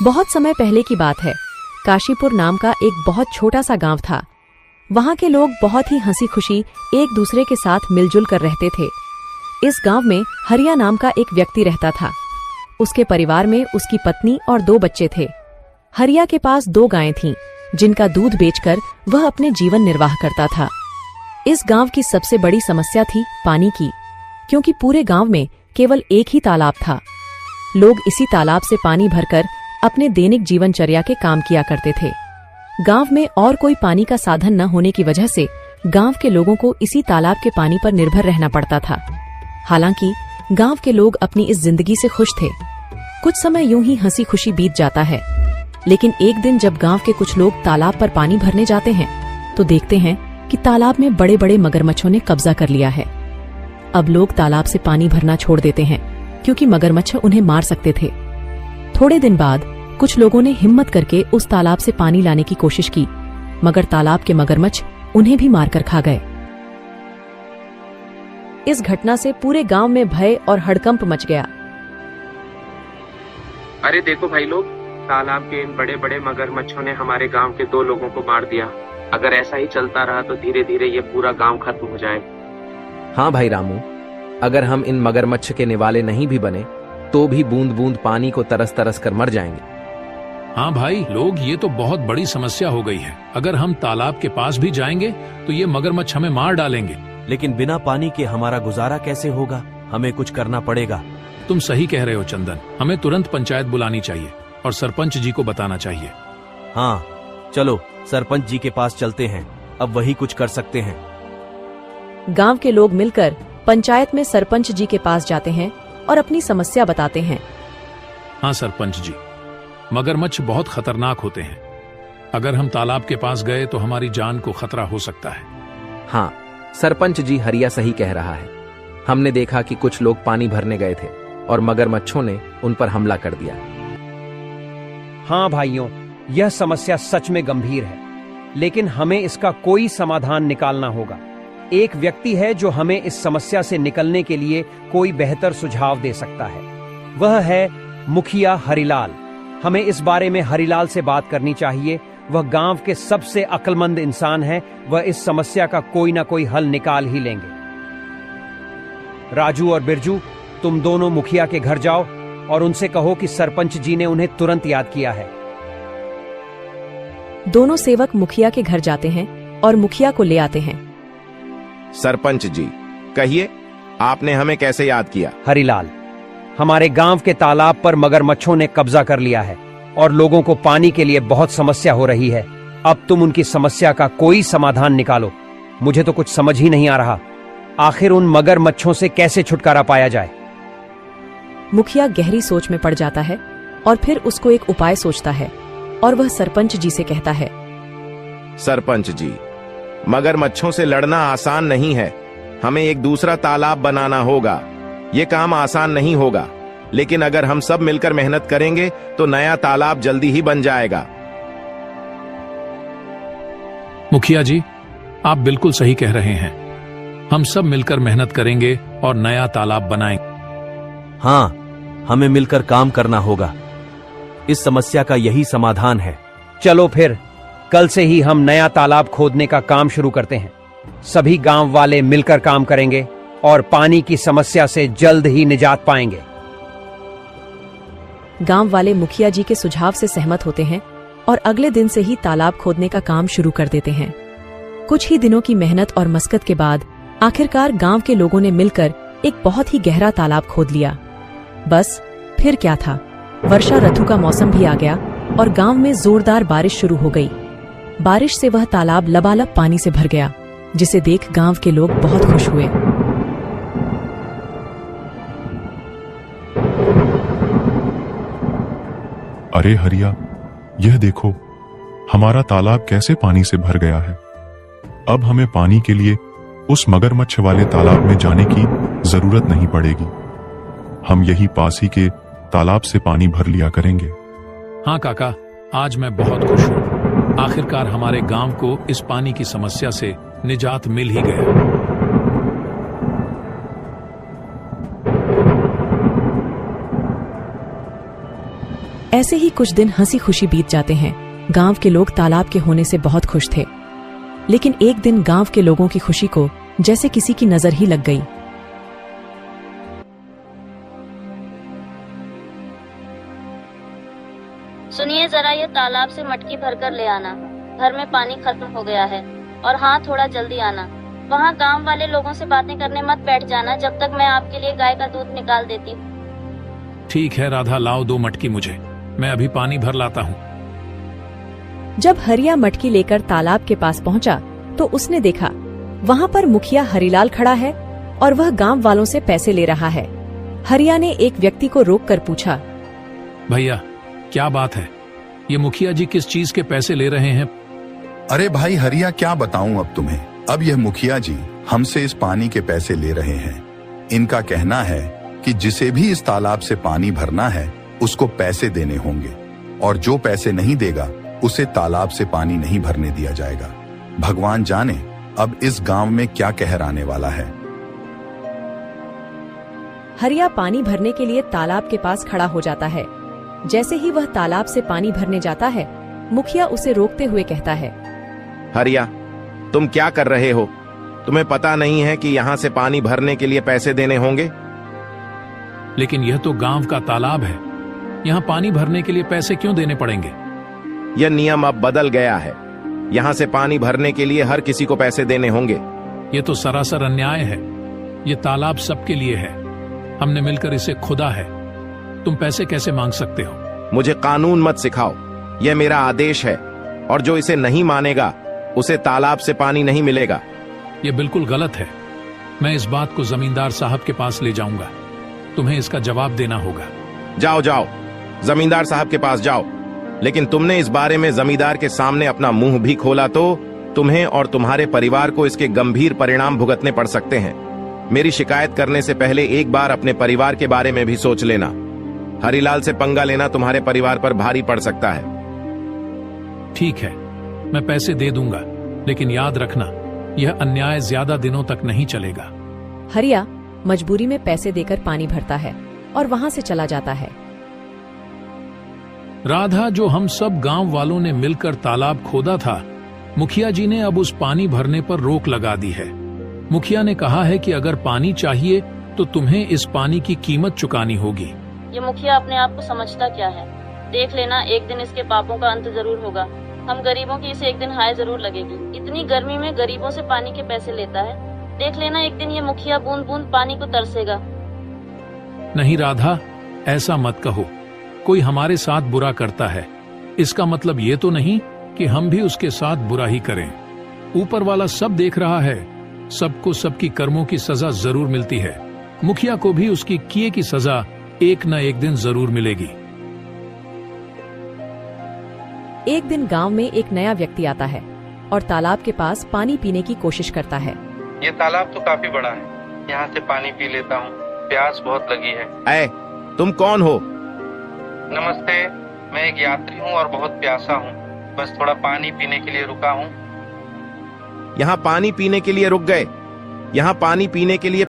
बहुत समय पहले की बात है। काशीपुर नाम का एक बहुत छोटा सा गांव था। वहां के लोग बहुत ही हंसी खुशी एक दूसरे के साथ मिलजुल कर रहते थे। इस गांव में हरिया नाम का एक व्यक्ति रहता था। उसके परिवार में उसकी पत्नी और 2 बच्चे थे। हरिया के पास 2 गायें थीं, जिनका दूध बेचकर वह अपने जीवन निर्वाह करता था। इस गांव की सबसे बड़ी समस्या थी पानी की, क्योंकि पूरे गांव में केवल एक ही तालाब था। लोग इसी तालाब से पानी भरकर अपने दैनिक जीवनचर्या के काम किया करते थे। गांव में और कोई पानी का साधन न होने की वजह से गांव के लोगों को इसी तालाब के पानी पर निर्भर रहना पड़ता था। हालांकि गांव के लोग अपनी इस जिंदगी से खुश थे। कुछ समय यूं ही हंसी खुशी बीत जाता है, लेकिन एक दिन जब गांव के कुछ लोग तालाब पर पानी भरने जाते हैं तो देखते हैं कि तालाब में बड़े बड़े मगरमच्छों ने कब्जा कर लिया है। अब लोग तालाब से पानी भरना छोड़ देते हैं, क्योंकि मगरमच्छ उन्हें मार सकते थे। थोड़े दिन बाद कुछ लोगों ने हिम्मत करके उस तालाब से पानी लाने की कोशिश की, मगर तालाब के मगरमच्छ उन्हें भी मारकर खा गए। इस घटना से पूरे गांव में भय और हड़कंप मच गया। अरे देखो भाई लोग, तालाब के इन बड़े बड़े मगरमच्छों ने हमारे गांव के 2 लोगों को मार दिया। अगर ऐसा ही चलता रहा तो धीरे धीरे ये पूरा गांव खत्म हो जाएगा। हाँ भाई रामू, अगर हम इन मगरमच्छ के निवाले नहीं भी बने तो भी बूंद बूंद पानी को तरस तरस कर मर जाएंगे। हाँ भाई लोग, ये तो बहुत बड़ी समस्या हो गई है। अगर हम तालाब के पास भी जाएंगे तो ये मगरमच्छ हमें मार डालेंगे। लेकिन बिना पानी के हमारा गुजारा कैसे होगा? हमें कुछ करना पड़ेगा। तुम सही कह रहे हो चंदन, हमें तुरंत पंचायत बुलानी चाहिए और सरपंच जी को बताना चाहिए। हाँ चलो सरपंच जी के पास चलते हैं, अब वही कुछ कर सकते हैं। गांव के लोग मिलकर पंचायत में सरपंच जी के पास जाते हैं और अपनी समस्या बताते हैं। हाँ सरपंच जी, मगरमच्छ बहुत खतरनाक होते हैं। अगर हम तालाब के पास गए तो हमारी जान को खतरा हो सकता है। हाँ सरपंच जी, हरिया सही कह रहा है। हमने देखा कि कुछ लोग पानी भरने गए थे और मगरमच्छों ने उन पर हमला कर दिया। हाँ भाइयों, यह समस्या सच में गंभीर है, लेकिन हमें इसका कोई समाधान निकालना होगा। एक व्यक्ति है जो हमें इस समस्या से निकलने के लिए कोई बेहतर सुझाव दे सकता है। वह है मुखिया हरिलाल। हमें इस बारे में हरिलाल से बात करनी चाहिए। वह गांव के सबसे अक्लमंद इंसान है। वह इस समस्या का कोई ना कोई हल निकाल ही लेंगे। राजू और बिरजू, तुम दोनों मुखिया के घर जाओ और उनसे कहो कि सरपंच जी ने उन्हें तुरंत याद किया है। दोनों सेवक मुखिया के घर जाते हैं और मुखिया को ले आते हैं। सरपंच जी, कहिए आपने हमें कैसे याद किया? हरिलाल, हमारे गांव के तालाब पर मगरमच्छों ने कब्जा कर लिया है और लोगों को पानी के लिए बहुत समस्या हो रही है। अब तुम उनकी समस्या का कोई समाधान निकालो। मुझे तो कुछ समझ ही नहीं आ रहा, आखिर उन मगरमच्छों से कैसे छुटकारा पाया जाए। मुखिया गहरी सोच में पड़ जाता है और फिर उसको एक उपाय सोचता है और वह सरपंच जी से कहता है। सरपंच जी, मगरमच्छों से लड़ना आसान नहीं है। हमें एक दूसरा तालाब बनाना होगा। ये काम आसान नहीं होगा, लेकिन अगर हम सब मिलकर मेहनत करेंगे तो नया तालाब जल्दी ही बन जाएगा। मुखिया जी, आप बिल्कुल सही कह रहे हैं। हम सब मिलकर मेहनत करेंगे और नया तालाब बनाएंगे। हाँ, हमें मिलकर काम करना होगा। इस समस्या का यही समाधान है। चलो फिर कल से ही हम नया तालाब खोदने का काम शुरू करते हैं। सभी गांव वाले मिलकर काम करेंगे और पानी की समस्या से जल्द ही निजात पाएंगे। गांव वाले मुखिया जी के सुझाव से सहमत होते हैं और अगले दिन से ही तालाब खोदने का काम शुरू कर देते हैं। कुछ ही दिनों की मेहनत और मशक्कत के बाद आखिरकार गांव के लोगों ने मिलकर एक बहुत ही गहरा तालाब खोद लिया। बस फिर क्या था, वर्षा ऋतु का मौसम भी आ गया और गांव में जोरदार बारिश शुरू हो गई। बारिश से वह तालाब लबालब पानी से भर गया, जिसे देख गांव के लोग बहुत खुश हुए। अरे हरिया, यह देखो, हमारा तालाब कैसे पानी से भर गया है। अब हमें पानी के लिए उस मगरमच्छ वाले तालाब में जाने की जरूरत नहीं पड़ेगी। हम यही पास ही के तालाब से पानी भर लिया करेंगे। हाँ काका, आज मैं बहुत खुश हूँ। आखिरकार हमारे गांव को इस पानी की समस्या से निजात मिल ही गया। ऐसे ही कुछ दिन हंसी खुशी बीत जाते हैं। गांव के लोग तालाब के होने से बहुत खुश थे, लेकिन एक दिन गांव के लोगों की खुशी को जैसे किसी की नजर ही लग गई। सुनिए जरा, ये तालाब से मटकी भरकर ले आना। घर में पानी खत्म हो गया है। और हाँ, थोड़ा जल्दी आना। वहाँ गांव वाले लोगों से बातें करने मत बैठ जाना जब तक मैं आपके लिए गाय का दूध निकाल देती हूँ। ठीक है राधा, लाओ 2 मटकी मुझे, मैं अभी पानी भर लाता हूँ। जब हरिया मटकी लेकर तालाब के पास पहुंचा तो उसने देखा वहां पर मुखिया हरिलाल खड़ा है और वह गांव वालों से पैसे ले रहा है। हरिया ने एक व्यक्ति को रोककर पूछा, भैया क्या बात है? ये मुखिया जी किस चीज के पैसे ले रहे हैं? अरे भाई हरिया, क्या बताऊं अब तुम्हें। अब यह मुखिया जी हमसे इस पानी के पैसे ले रहे हैं। इनका कहना है कि जिसे भी इस तालाब से पानी भरना है उसको पैसे देने होंगे, और जो पैसे नहीं देगा उसे तालाब से पानी नहीं भरने दिया जाएगा। भगवान जाने अब इस गांव में क्या कहर आने वाला है। हरिया पानी भरने के लिए तालाब के पास खड़ा हो जाता है। जैसे ही वह तालाब से पानी भरने जाता है, मुखिया उसे रोकते हुए कहता है, हरिया, तुम क्या कर रहे हो? तुम्हें पता नहीं है कि यहाँ से पानी भरने के लिए पैसे देने होंगे? लेकिन यह तो गांव का तालाब है, यहाँ पानी भरने के लिए पैसे क्यों देने पड़ेंगे? यह नियम अब बदल गया है। यहाँ से पानी भरने के लिए हर किसी को पैसे देने होंगे। ये तो सरासर अन्याय है। ये तालाब सबके लिए है, हमने मिलकर इसे खुदा है। तुम पैसे कैसे मांग सकते हो? मुझे कानून मत सिखाओ, यह मेरा आदेश है, और जो इसे नहीं मानेगा उसे तालाब से पानी नहीं मिलेगा। यह बिल्कुल गलत है। मैं इस बात को जमींदार साहब के पास ले जाऊंगा। तुम्हें इसका जवाब देना होगा। जाओ जाओ, जमींदार साहब के पास जाओ। लेकिन तुमने इस बारे में जमींदार के सामने अपना मुंह भी खोला तो तुम्हें और तुम्हारे परिवार को इसके गंभीर परिणाम भुगतने पड़ सकते हैं। मेरी शिकायत करने से पहले एक बार अपने परिवार के बारे में भी सोच लेना। हरिलाल से पंगा लेना तुम्हारे परिवार पर भारी पड़ सकता है। ठीक है, मैं पैसे दे दूंगा, लेकिन याद रखना यह अन्याय ज्यादा दिनों तक नहीं चलेगा। हरिया मजबूरी में पैसे देकर पानी भरता है और वहां से चला जाता है। राधा, जो हम सब गांव वालों ने मिलकर तालाब खोदा था, मुखिया जी ने अब उस पानी भरने पर रोक लगा दी है। मुखिया ने कहा है कि अगर पानी चाहिए तो तुम्हें इस पानी की कीमत चुकानी होगी। ये मुखिया अपने आप को समझता क्या है? देख लेना, एक दिन इसके पापों का अंत जरूर होगा। हम गरीबों की इसे एक दिन हाय जरूर लगेगी। इतनी गर्मी में गरीबों से पानी के पैसे लेता है। देख लेना, एक दिन ये मुखिया बूंद बूंद पानी को तरसेगा। नहीं राधा, ऐसा मत कहो। कोई हमारे साथ बुरा करता है, इसका मतलब ये तो नहीं कि हम भी उसके साथ बुरा ही करें। ऊपर वाला सब देख रहा है, सबको सबकी कर्मों की सजा जरूर मिलती है। मुखिया को भी उसकी किए की सजा एक न एक दिन जरूर मिलेगी। एक दिन गांव में एक नया व्यक्ति आता है और तालाब के पास पानी पीने की कोशिश करता है। ये तालाब तो काफी बड़ा है, यहाँ से पानी पी लेता हूँ, प्यास बहुत लगी है। ऐ, तुम कौन हो? नमस्ते, मैं एक यात्री हूँ और बहुत प्यासा हूँ। बस थोड़ा पानी पीने के लिए रुका हूँ। यहाँ पानी पीने के लिए रुक गए? यहाँ पानी पीने के लिए